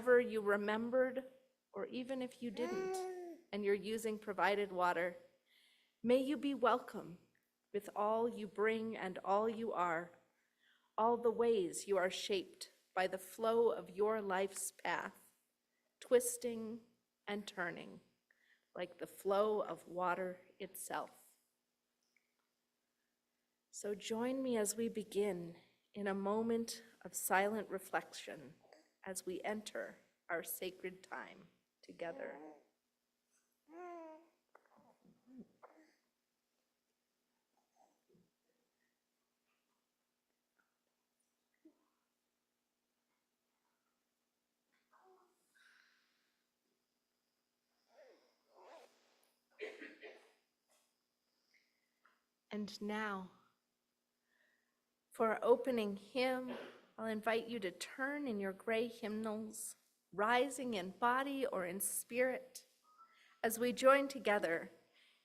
whenever you remembered, or even if you didn't, and you're using provided water, may you be welcome with all you bring and all you are, all the ways you are shaped by the flow of your life's path, twisting and turning like the flow of water itself. So join me as we begin in a moment of silent reflection as we enter our sacred time together. And now, for our opening hymn, I'll invite you to turn in your gray hymnals, rising in body or in spirit, as we join together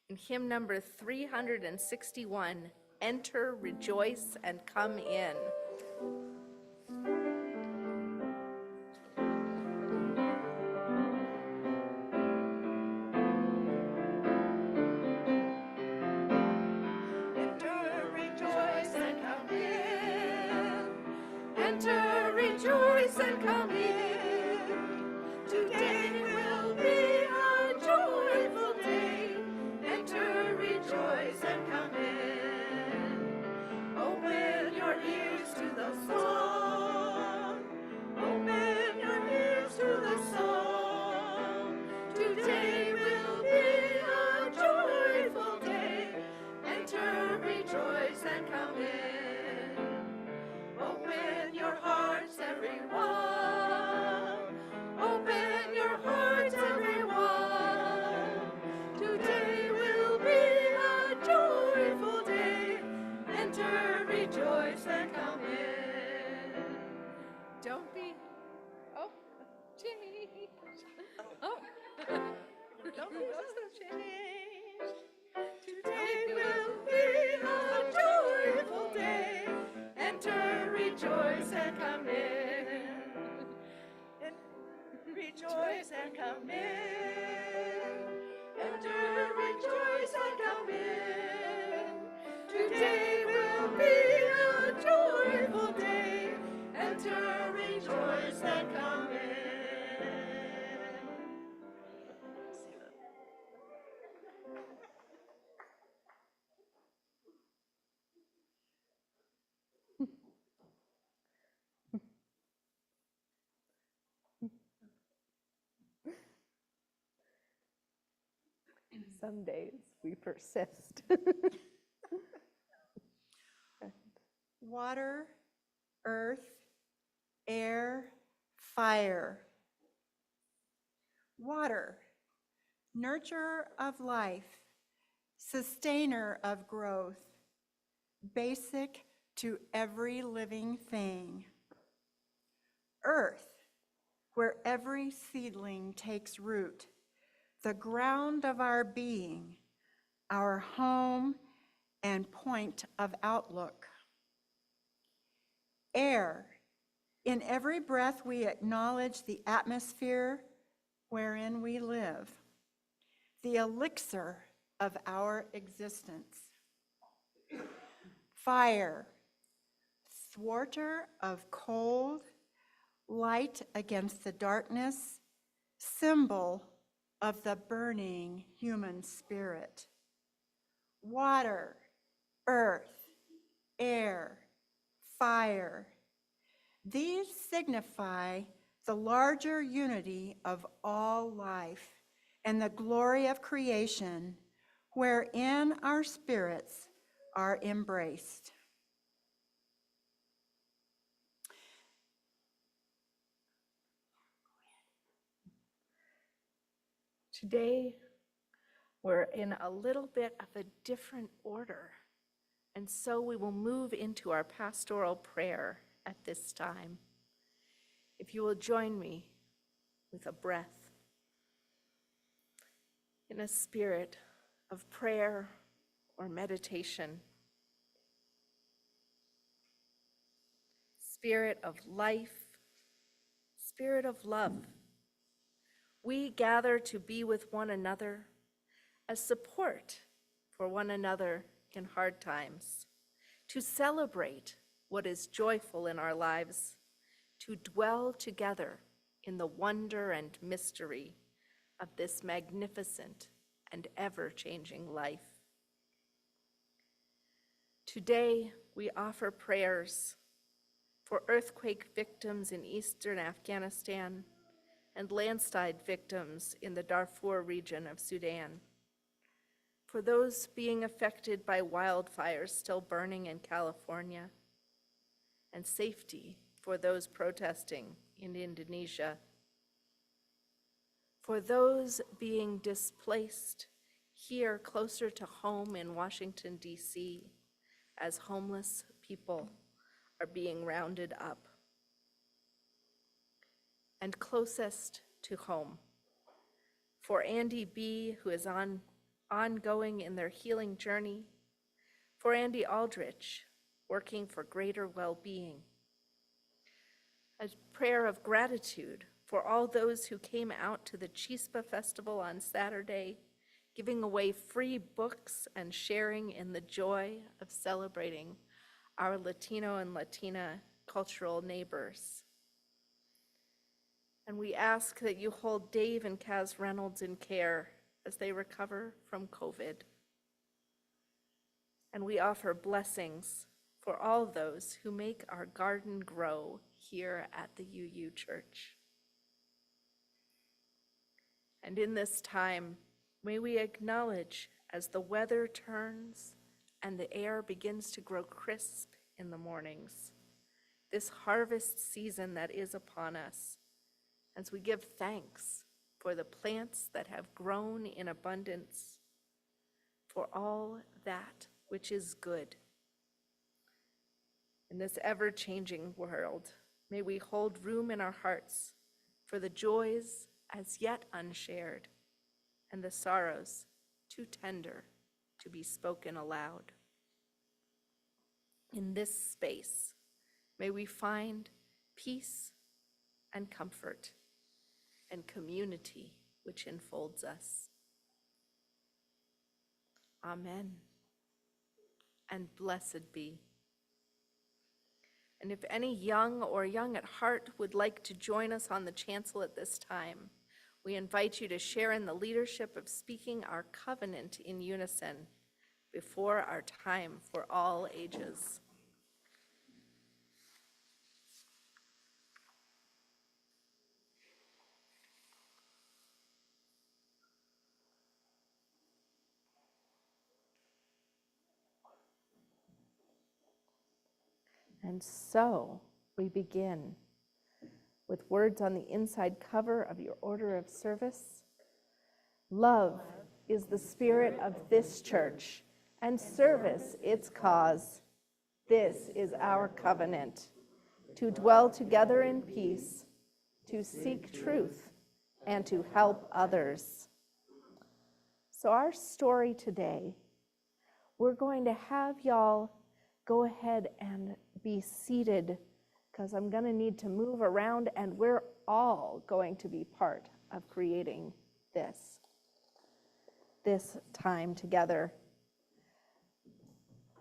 in hymn number 361, Enter, Rejoice, and Come In. Enter, rejoice, and come in. Enter, rejoice, and come in. Today will be a joyful day. Enter, rejoice, and come in. Open your ears to the song. Open your ears to the song. Today will be a joyful day. Enter, rejoice, and come in. Open your hearts, everyone. Open your hearts, everyone. Today will be a joyful day. Enter, rejoice, and come in. Don't be, oh, change. Oh, don't be so changed. Today will be a joyful day. Enter, rejoice, and come in. Rejoice and come in. Enter, rejoice, and come in. Today will be a joyful day. Enter, rejoice, and come in. Some days we persist. Water, earth, air, fire. Water, nurturer of life, sustainer of growth, basic to every living thing. Earth, where every seedling takes root, the ground of our being, our home and point of outlook. Air, in every breath we acknowledge the atmosphere wherein we live, the elixir of our existence. Fire, thwarter of cold, light against the darkness, symbol of the burning human spirit. Water, earth, air, fire. These signify the larger unity of all life and the glory of creation, wherein our spirits are embraced. Today, we're in a little bit of a different order, and so we will move into our pastoral prayer at this time. If you will join me with a breath in a spirit of prayer or meditation, spirit of life, spirit of love. We gather to be with one another as support for one another in hard times, to celebrate what is joyful in our lives, to dwell together in the wonder and mystery of this magnificent and ever-changing life. Today, we offer prayers for earthquake victims in eastern Afghanistan and landslide victims in the Darfur region of Sudan, for those being affected by wildfires still burning in California, and safety for those protesting in Indonesia, for those being displaced here closer to home in Washington, D.C., as homeless people are being rounded up, and closest to home, for Andy B., who is ongoing in their healing journey, for Andy Aldrich, working for greater well-being. A prayer of gratitude for all those who came out to the Chispa Festival on Saturday, giving away free books and sharing in the joy of celebrating our Latino and Latina cultural neighbors. And we ask that you hold Dave and Kaz Reynolds in care as they recover from COVID. And we offer blessings for all those who make our garden grow here at the UU Church. And in this time, may we acknowledge as the weather turns and the air begins to grow crisp in the mornings, this harvest season that is upon us, as we give thanks for the plants that have grown in abundance, for all that which is good. In this ever-changing world, may we hold room in our hearts for the joys as yet unshared and the sorrows too tender to be spoken aloud. In this space, may we find peace and comfort and community which enfolds us. Amen. And blessed be. And if any young or young at heart would like to join us on the chancel at this time, we invite you to share in the leadership of speaking our covenant in unison before our time for all ages. And so we begin with words on the inside cover of your order of service. Love is the spirit of this church, and service its cause. This is our covenant, to dwell together in peace, to seek truth, and to help others. So our story today, we're going to have y'all go ahead and be seated, because I'm going to need to move around, and we're all going to be part of creating this time together.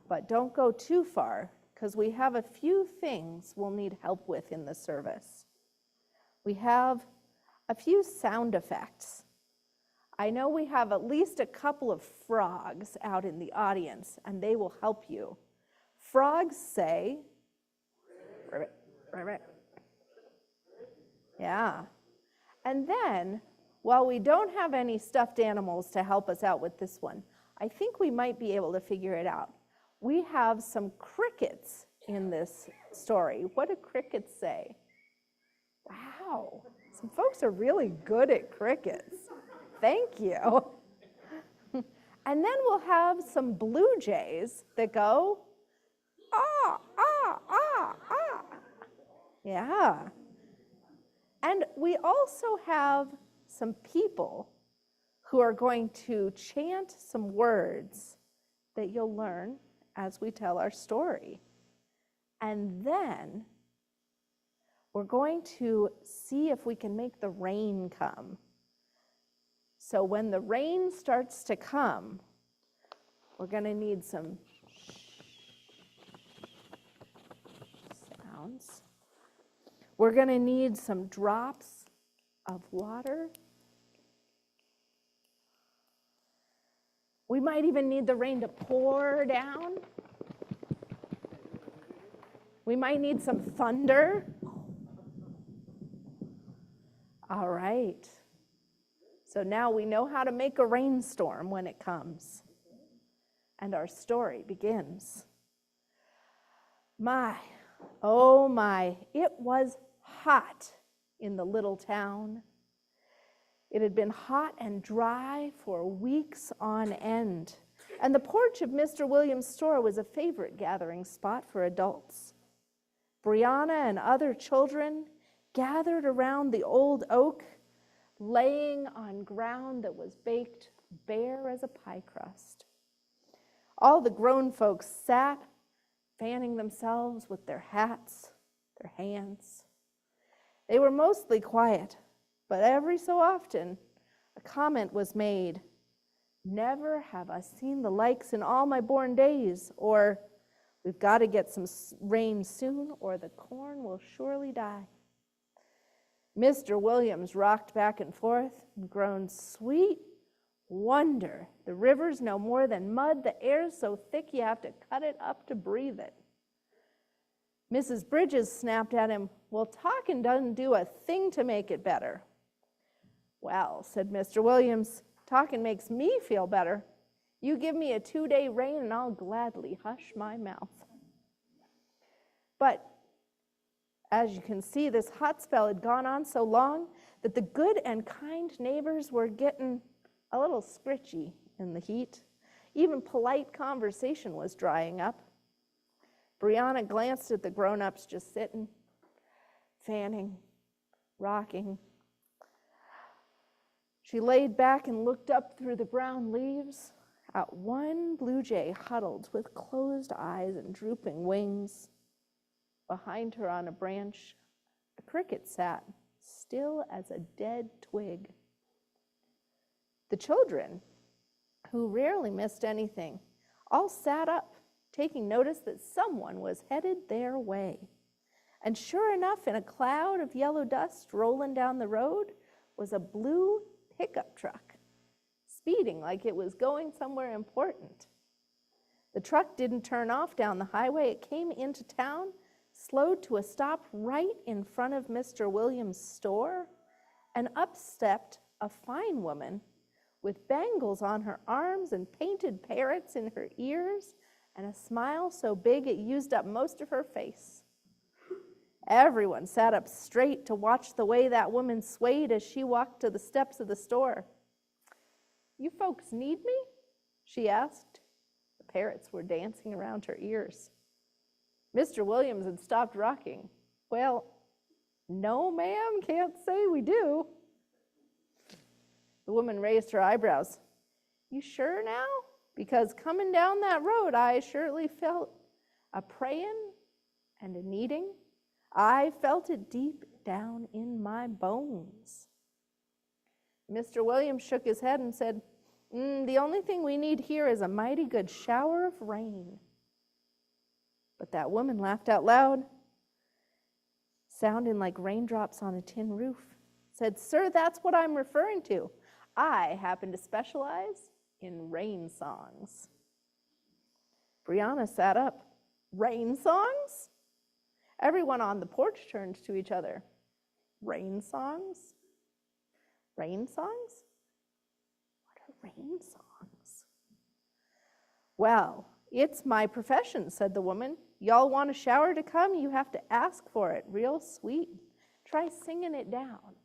But don't go too far, because we have a few things we'll need help with in the service. We have a few sound effects. I know we have at least a couple of frogs out in the audience, and they will help you. Frogs say, ribbit, ribbit. Yeah. And then, while we don't have any stuffed animals to help us out with this one, I think we might be able to figure it out. We have some crickets in this story. What do crickets say? Wow, some folks are really good at crickets. Thank you. And then we'll have some blue jays that go, ah, ah, ah, ah. Yeah. And we also have some people who are going to chant some words that you'll learn as we tell our story. And then we're going to see if we can make the rain come. So when the rain starts to come, we're going to need some sounds. We're going to need some drops of water. We might even need the rain to pour down. We might need some thunder. All right. So now we know how to make a rainstorm when it comes. And our story begins. My, oh my, it was hot in the little town. It had been hot and dry for weeks on end, and the porch of Mr. Williams' store was a favorite gathering spot for adults. Brianna and other children gathered around the old oak, laying on ground that was baked bare as a pie crust. All the grown folks sat, fanning themselves with their hats, their hands. They were mostly quiet, but every so often a comment was made. Never have I seen the likes in all my born days, or we've got to get some rain soon, or the corn will surely die. Mr. Williams rocked back and forth and groaned, "Sweet wonder, the river's no more than mud, the air's so thick you have to cut it up to breathe it." Mrs. Bridges snapped at him, "Well, talking doesn't do a thing to make it better." "Well," said Mr. Williams, "talking makes me feel better. You give me a 2-day rain and I'll gladly hush my mouth." But as you can see, this hot spell had gone on so long that the good and kind neighbors were getting a little scritchy in the heat. Even polite conversation was drying up. Brianna glanced at the grown-ups just sitting, fanning, rocking. She laid back and looked up through the brown leaves at one blue jay huddled with closed eyes and drooping wings. Behind her on a branch, a cricket sat, still as a dead twig. The children, who rarely missed anything, all sat up, taking notice that someone was headed their way. And sure enough, in a cloud of yellow dust rolling down the road was a blue pickup truck, speeding like it was going somewhere important. The truck didn't turn off down the highway. It came into town, slowed to a stop right in front of Mr. Williams' store, and up stepped a fine woman with bangles on her arms and painted parrots in her ears and a smile so big it used up most of her face. Everyone sat up straight to watch the way that woman swayed as she walked to the steps of the store. "You folks need me?" she asked. The parrots were dancing around her ears. Mr. Williams had stopped rocking. "Well, no, ma'am, can't say we do." The woman raised her eyebrows. "You sure now? Because coming down that road, I surely felt a praying and a needing. I felt it deep down in my bones." Mr. Williams shook his head and said, "The only thing we need here is a mighty good shower of rain." But that woman laughed out loud, sounding like raindrops on a tin roof. Said, "Sir, that's what I'm referring to. I happen to specialize in rain songs." Brianna sat up. "Rain songs?" Everyone on the porch turned to each other. "Rain songs? Rain songs? What are rain songs?" "Well, it's my profession," said the woman. "Y'all want a shower to come? You have to ask for it real sweet. Try singing it down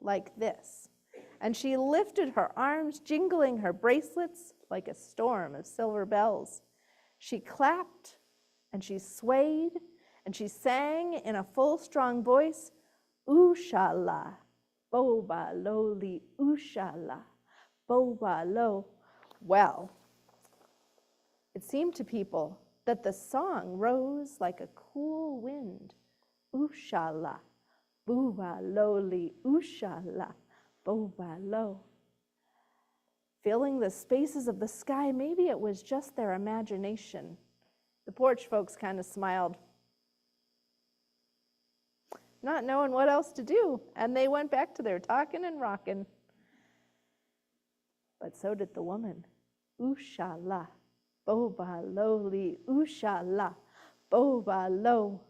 like this." And she lifted her arms, jingling her bracelets like a storm of silver bells. She clapped and she swayed and she sang in a full, strong voice, "Ooh-sha-la, boba-lo-li, ooh-sha-la, boba-lo." Well, it seemed to people that the song rose like a cool wind. Ooh-sha-la, Boo-ba lo-li, ooh-sha-la, bo-ba lo. Filling the spaces of the sky, maybe it was just their imagination. The porch folks kind of smiled, not knowing what else to do, and they went back to their talking and rocking. But so did the woman. Ooh-sha-la, bo-ba lo-li, ooh-sha-la, bo-ba lo.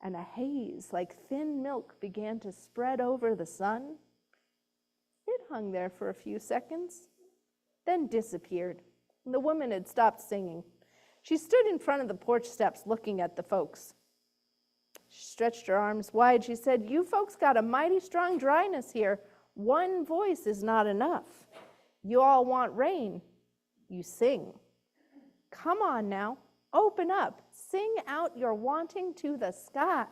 And a haze like thin milk began to spread over the sun. It hung there for a few seconds, then disappeared. And the woman had stopped singing. She stood in front of the porch steps looking at the folks. She stretched her arms wide. She said, "You folks got a mighty strong dryness here. One voice is not enough. You all want rain. You sing. Come on now, open up. Sing out your wanting to the sky."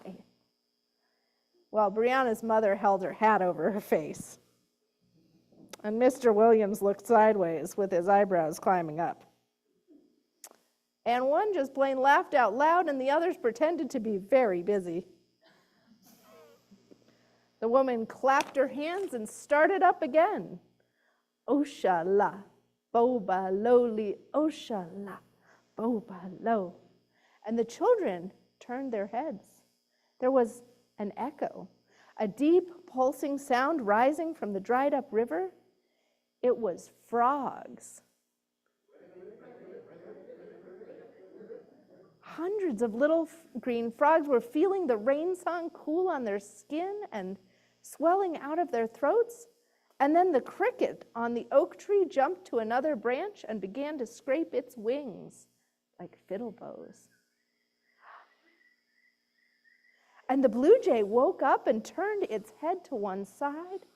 Well, Brianna's mother held her hat over her face. And Mr. Williams looked sideways with his eyebrows climbing up. And one just plain laughed out loud, and the others pretended to be very busy. The woman clapped her hands and started up again. Ooh-sha-la, bo-ba lo-li, ooh-sha-la, bo-ba lo. And the children turned their heads. There was an echo, a deep pulsing sound rising from the dried up river. It was frogs. Hundreds of little green frogs were feeling the rain song cool on their skin and swelling out of their throats. And then the cricket on the oak tree jumped to another branch and began to scrape its wings like fiddle bows. And the blue jay woke up and turned its head to one side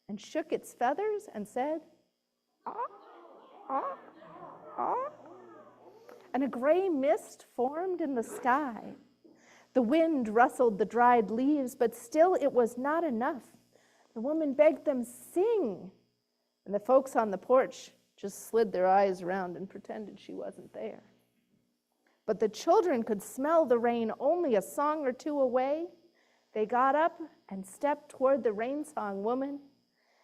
and shook its feathers and said, "Ah, ah, ah." And a gray mist formed in the sky. The wind rustled the dried leaves, but still it was not enough. The woman begged them, "Sing." And the folks on the porch just slid their eyes around and pretended she wasn't there. But the children could smell the rain only a song or two away. They got up and stepped toward the rain song woman,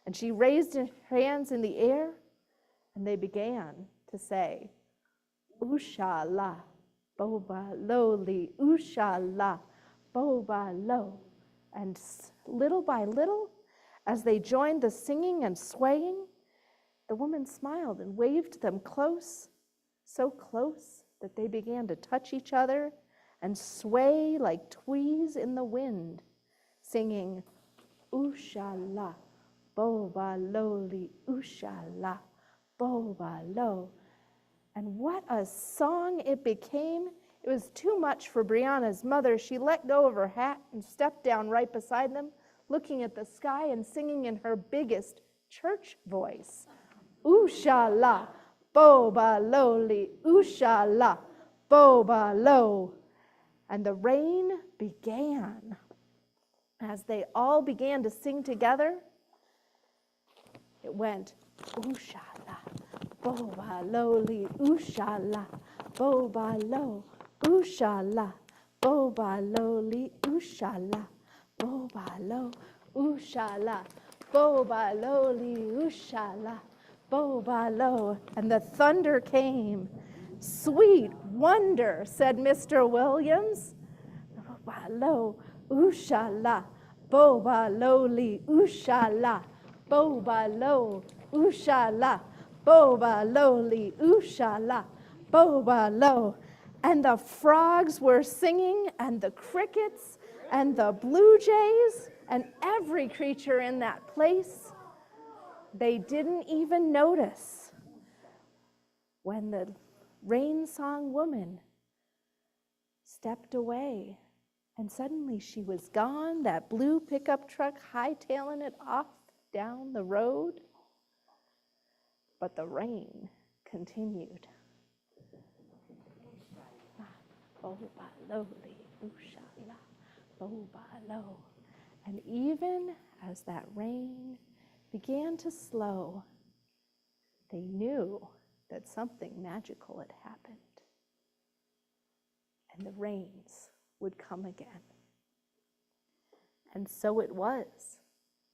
and she raised her hands in the air, and they began to say, "Ooh-sha-la, bo-ba lo-li, ooh-sha-la, bo-ba lo." And little by little, as they joined the singing and swaying, the woman smiled and waved them close, so close that they began to touch each other and sway like tweeds in the wind, singing, "Ooh-sha-la, bo-ba lo-li, ooh-sha-la, bo-ba lo." And what a song it became. It was too much for Brianna's mother. She let go of her hat and stepped down right beside them, looking at the sky and singing in her biggest church voice. "Ooh-sha-la, bo-ba lo-li, ooh-sha-la, bo-ba lo." And the rain began. As they all began to sing together, it went, "Ooh-sha-la, bo-ba lo-li, ooh-sha-la, bo-ba lo, ooh-sha-la, bo-ba lo-li, ooh-sha-la, bo-ba lo, ooh-sha-la, bo-ba lo-li, ooh-sha-la, bo-ba lo." And the thunder came. "Sweet wonder," said Mr. Williams. "Bo-ba lo, ooh-sha-la, bo-ba lo-li, ooh-sha-la, bo-ba lo, ooh-sha-la, bo-ba lo-li, ooh-sha-la, bo-ba lo." And the frogs were singing, and the crickets, and the blue jays, and every creature in that place. They didn't even notice when the rain song woman stepped away, and suddenly she was gone, that blue pickup truck hightailing it off down the road. But the rain continued. Bo-ba lo-li, ooh-sha-la, bo-ba lo. And even as that rain began to slow, they knew that something magical had happened. And the rains would come again. And so it was,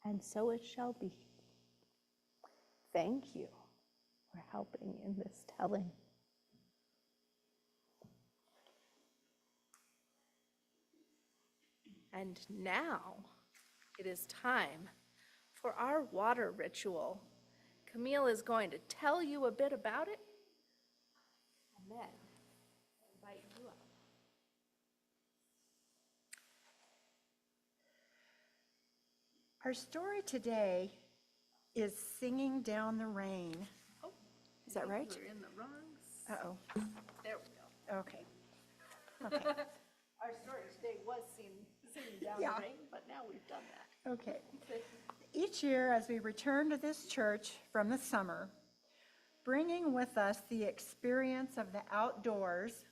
and so it shall be. Thank you for helping in this telling. And now it is time for our water ritual. Camille is going to tell you a bit about it, and then invite you up. Our story today is Singing Down the Rain. Oh, Is that right? We're in the wrong. Uh-oh, There we go. okay. Okay, Our story today was singing down Yeah. the rain, but now we've done that. okay. Each year, as we return to this church from the summer, bringing with us the experience of the outdoors,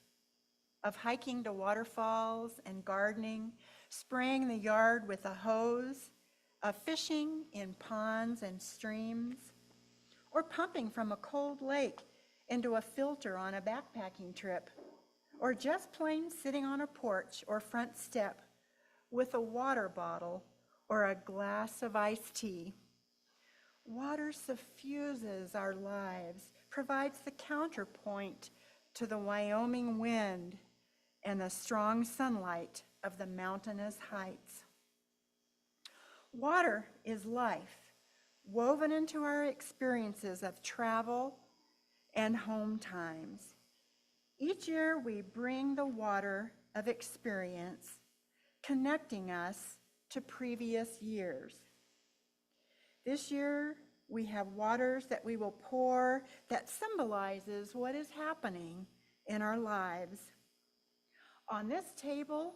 of hiking to waterfalls and gardening, spraying the yard with a hose, of fishing in ponds and streams, or pumping from a cold lake into a filter on a backpacking trip, or just plain sitting on a porch or front step with a water bottle or a glass of iced tea. Water suffuses our lives, provides the counterpoint to the Wyoming wind and the strong sunlight of the mountainous heights. Water is life, woven into our experiences of travel and home times. Each year we bring the water of experience, connecting us to previous years. This year we have waters that we will pour that symbolizes what is happening in our lives. On this table,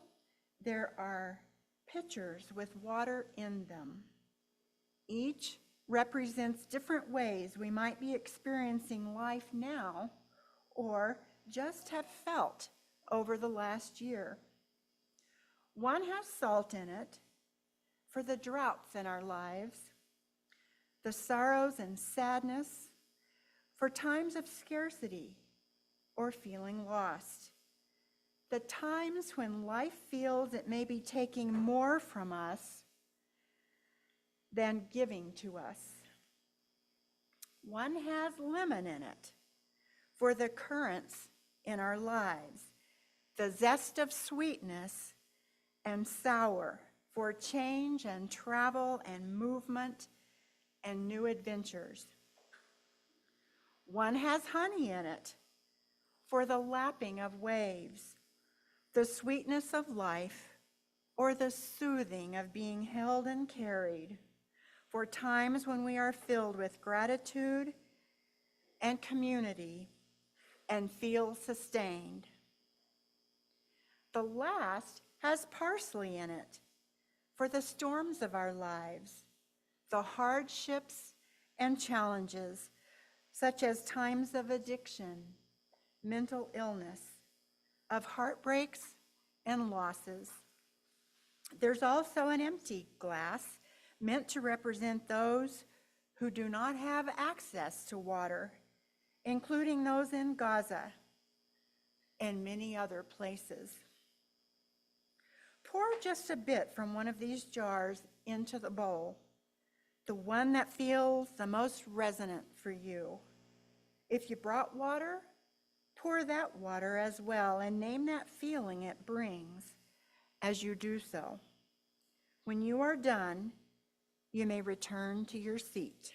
there are pitchers with water in them. Each represents different ways we might be experiencing life now or just have felt over the last year. One has salt in it for the droughts in our lives, the sorrows and sadness, for times of scarcity or feeling lost. The times when life feels it may be taking more from us than giving to us. One has lemon in it for the currents in our lives, the zest of sweetness, and sour for change and travel and movement and new adventures. One has honey in it for the lapping of waves, the sweetness of life, or the soothing of being held and carried, for times when we are filled with gratitude and community and feel sustained. The last has parsley in it for the storms of our lives, the hardships and challenges, such as times of addiction, mental illness, of heartbreaks and losses. There's also an empty glass meant to represent those who do not have access to water, including those in Gaza and many other places. Pour just a bit from one of these jars into the bowl, the one that feels the most resonant for you. If you brought water, pour that water as well and name that feeling it brings as you do so. When you are done, you may return to your seat.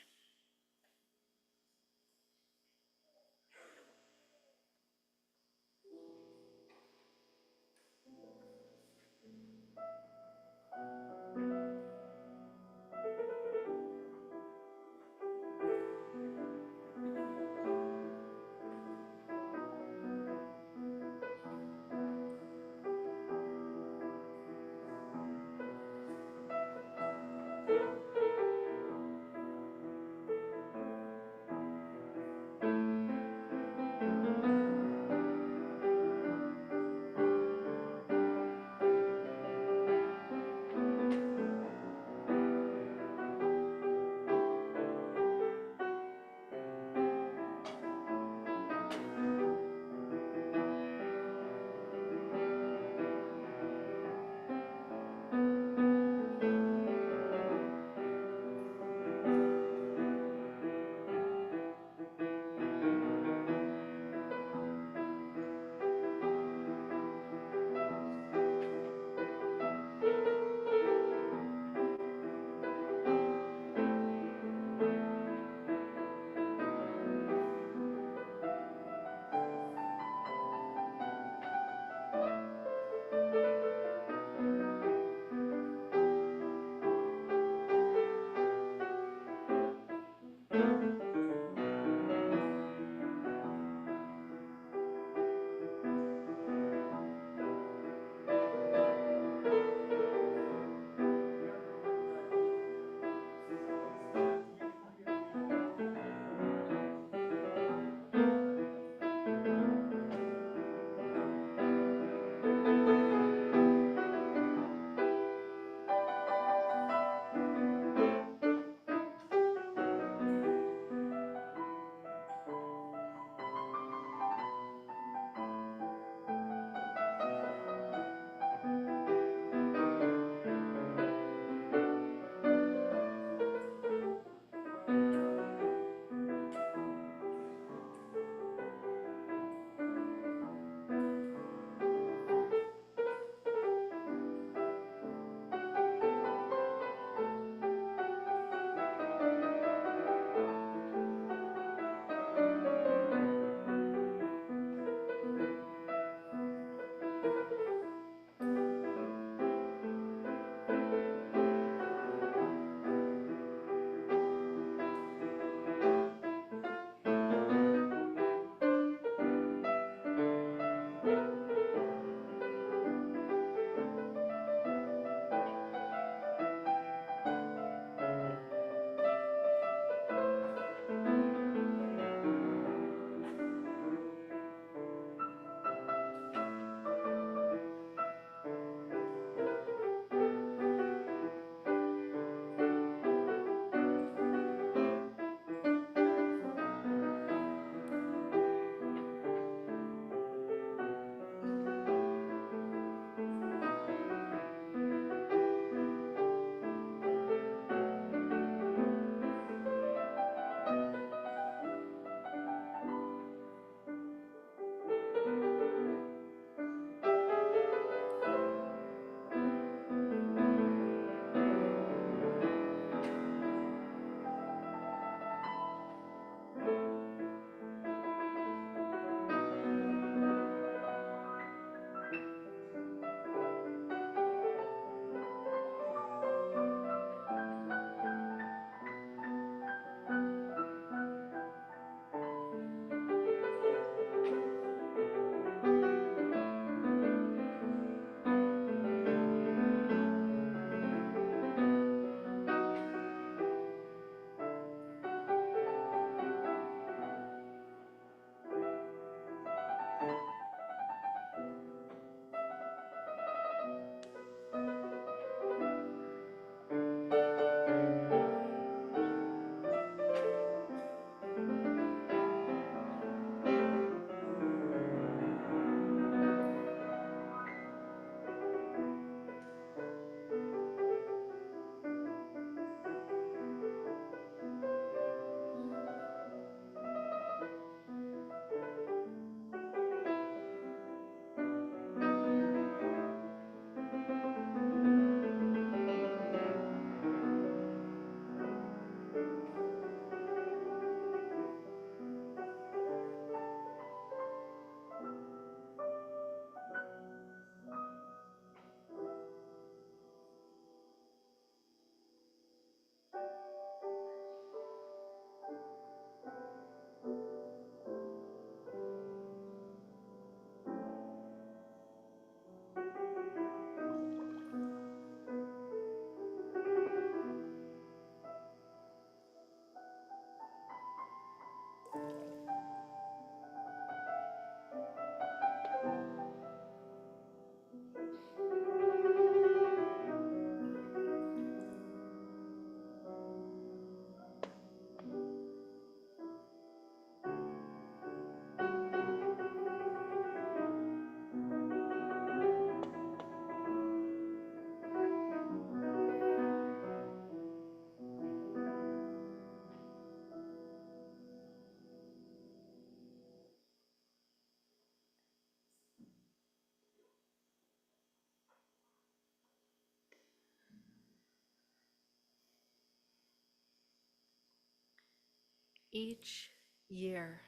Each year.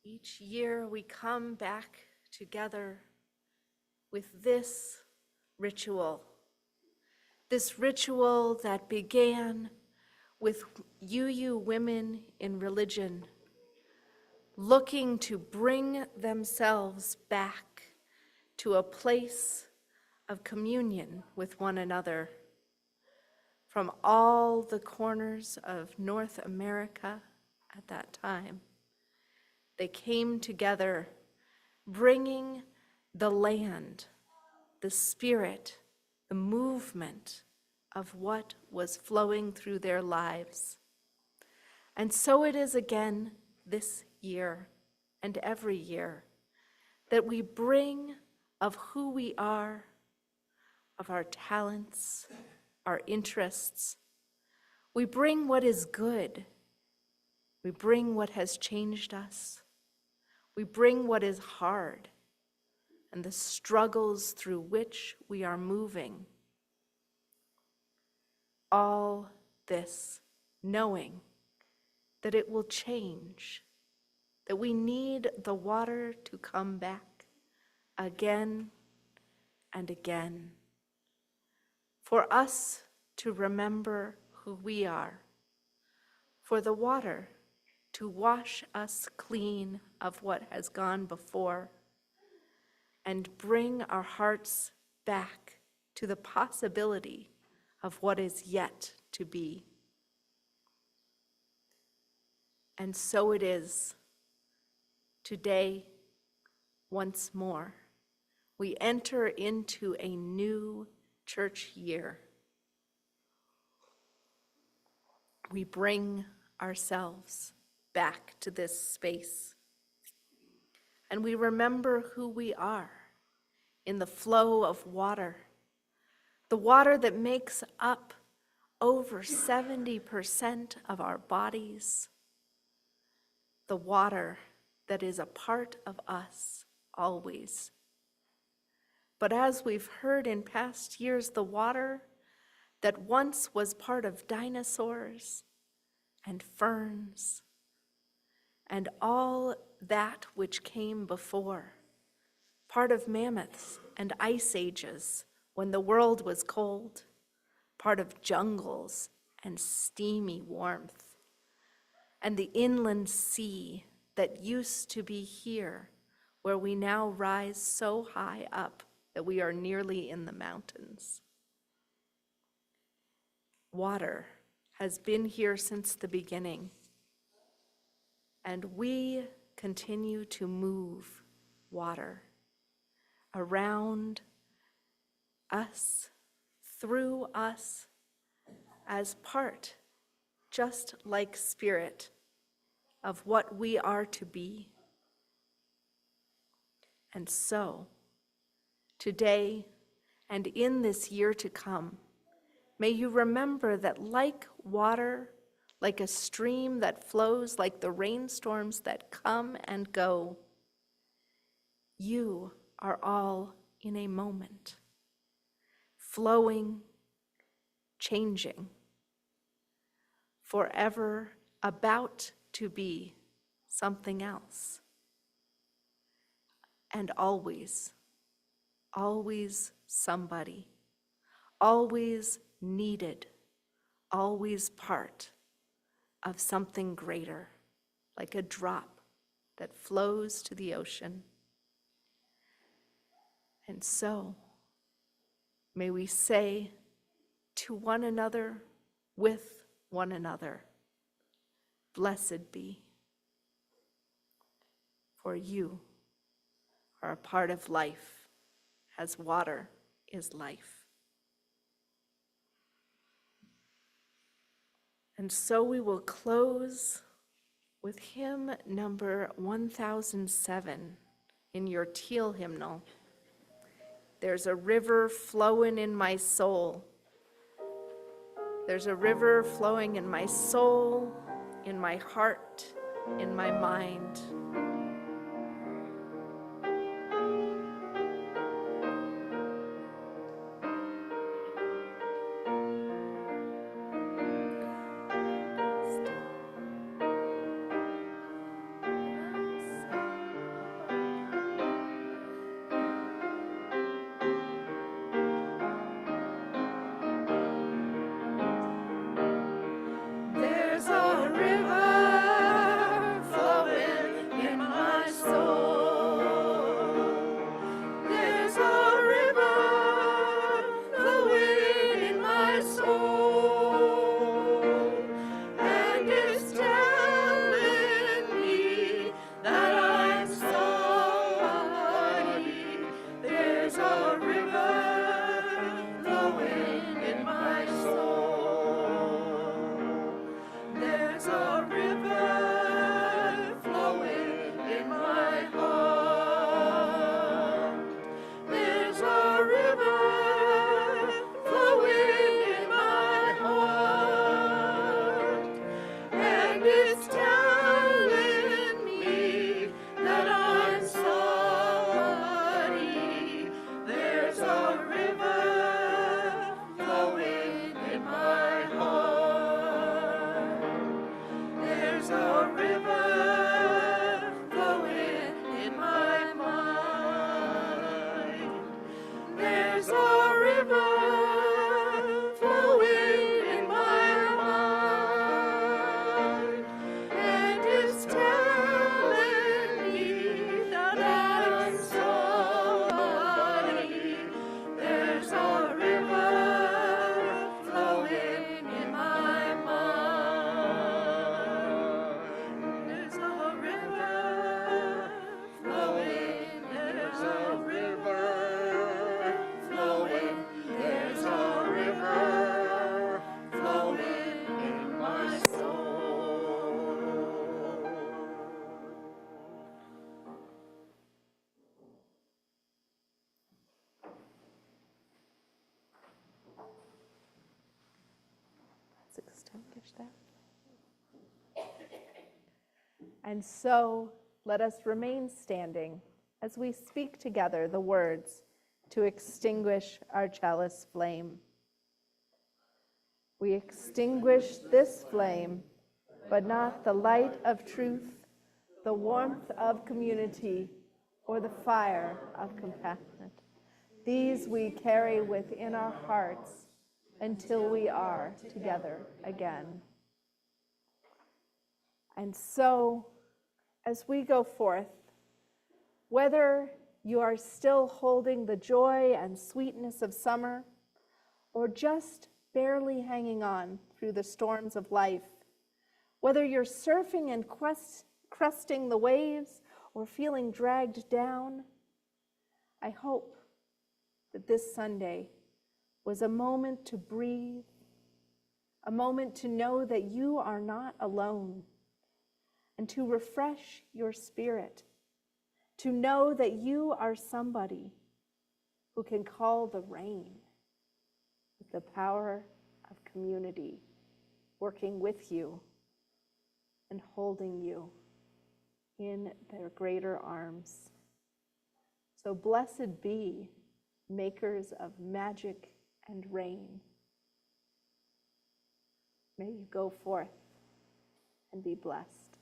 Each year we come back together with this ritual that began with UU women in religion looking to bring themselves back to a place of communion with one another from all the corners of North America at that time. They came together bringing the land, the spirit, the movement of what was flowing through their lives. And so it is again this year and every year that we bring of who we are, of our talents, our interests. We bring what is good. We bring what has changed us. We bring what is hard and the struggles through which we are moving. All this knowing that it will change, that we need the water to come back again and again, for us to remember who we are, for the water to wash us clean of what has gone before, and bring our hearts back to the possibility of what is yet to be. And so it is today, once more, we enter into a new church year. We bring ourselves back to this space, and we remember who we are in the flow of water, the water that makes up over 70% of our bodies, the water that is a part of us always. But as we've heard in past years, the water that once was part of dinosaurs and ferns and all that which came before, part of mammoths and ice ages when the world was cold, part of jungles and steamy warmth, and the inland sea that used to be here, where we now rise so high up that we are nearly in the mountains. Water has been here since the beginning, and we continue to move water around us, through us, as part, just like spirit, of what we are to be. And so, today and in this year to come, may you remember that like water, like a stream that flows, like the rainstorms that come and go, you are all in a moment, flowing, changing, forever about to be something else, and always, always somebody, always needed, always part of something greater, like a drop that flows to the ocean. And so, may we say to one another, with one another, blessed be, for you are a part of life, as water is life. And so we will close with hymn number 1007 in your teal hymnal. There's a river flowing in my soul. There's a river flowing in my soul, in my heart, in my mind. extinguish that. And so let us remain standing as we speak together the words to extinguish our jealous flame. We extinguish this flame, but not the light of truth, the warmth of community, or the fire of compassion. These we carry within our hearts until we are together again. And so, as we go forth, whether you are still holding the joy and sweetness of summer, or just barely hanging on through the storms of life, whether you're surfing and cresting the waves or feeling dragged down, I hope that this Sunday was a moment to breathe, a moment to know that you are not alone, and to refresh your spirit, to know that you are somebody who can call the rain with the power of community, working with you and holding you in their greater arms. So blessed be makers of magic and rain. May you go forth and be blessed.